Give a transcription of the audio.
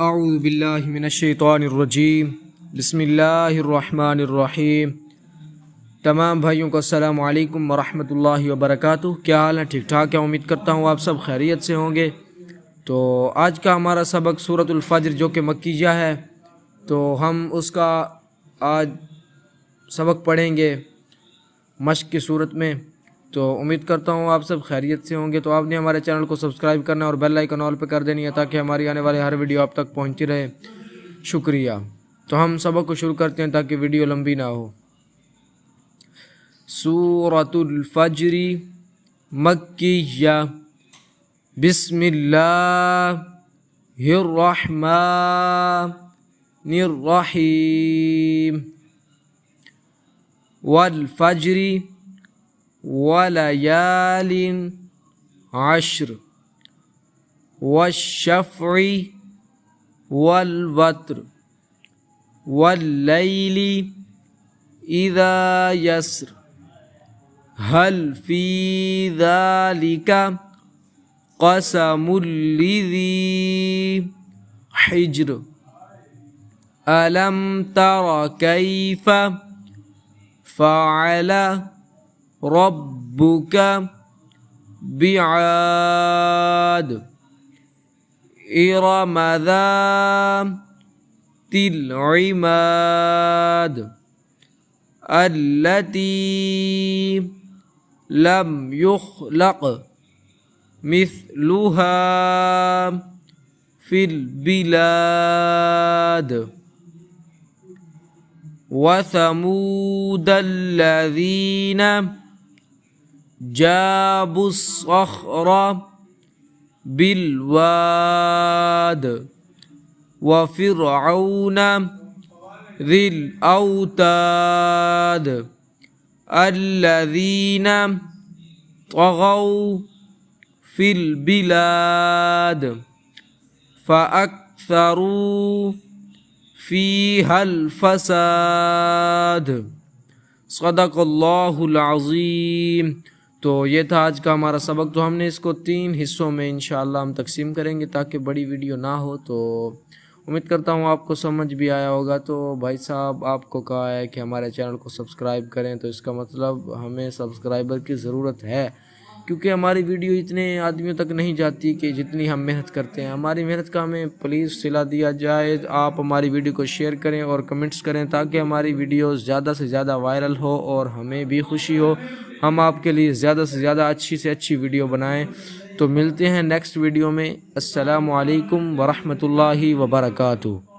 اعوذ باللہ من الشیطان الرجیم بسم اللہ الرحمن الرحیم۔ تمام بھائیوں کو السلام علیکم ورحمۃ اللہ وبرکاتہ۔ کیا حال ہے؟ ٹھیک ٹھاک ہے، امید کرتا ہوں آپ سب خیریت سے ہوں گے۔ تو آج کا ہمارا سبق سورۃ الفجر جو کہ مکیہ ہے، تو ہم اس کا آج سبق پڑھیں گے مشق کی صورت میں۔ تو امید کرتا ہوں آپ سب خیریت سے ہوں گے۔ تو آپ نے ہمارے چینل کو سبسکرائب کرنا اور بیل آئیکن آل پہ کر دینی ہے تاکہ ہماری آنے والے ہر ویڈیو آپ تک پہنچتی رہے۔ شکریہ۔ تو ہم سبق کو شروع کرتے ہیں تاکہ ویڈیو لمبی نہ ہو۔ سورۃ الفجر مکیہ، بسم اللہ الرحمن الرحیم، والفجر ولیال عشر، والشفع والوتر، واللیل اذا یسر، هل فی ذلک قسم لذی حجر، الم تر کیف فعل ربک بعاد، ارم ذات العماد، التي لم يخلق مثلها في البلاد، وثمود الذين جابوا الصخر بالواد، وفرعون ذي الأوتاد، الذين طغوا في البلاد فأكثروا فيها الفساد۔ صدق اللہ العظیم۔ تو یہ تھا آج کا ہمارا سبق۔ تو ہم نے اس کو 3 حصوں میں انشاءاللہ ہم تقسیم کریں گے تاکہ بڑی ویڈیو نہ ہو۔ تو امید کرتا ہوں آپ کو سمجھ بھی آیا ہوگا۔ تو بھائی صاحب آپ کو کہا ہے کہ ہمارے چینل کو سبسکرائب کریں، تو اس کا مطلب ہمیں سبسکرائبر کی ضرورت ہے، کیونکہ ہماری ویڈیو اتنے آدمیوں تک نہیں جاتی کہ جتنی ہم محنت کرتے ہیں۔ ہماری محنت کا ہمیں پلیز صلہ دیا جائے۔ آپ ہماری ویڈیو کو شیئر کریں اور کمنٹس کریں تاکہ ہماری ویڈیوز زیادہ سے زیادہ وائرل ہو اور ہمیں بھی خوشی ہو، ہم آپ کے لیے زیادہ سے زیادہ اچھی سے اچھی ویڈیو بنائیں۔ تو ملتے ہیں نیکسٹ ویڈیو میں۔ السلام علیکم ورحمۃ اللہ وبرکاتہ۔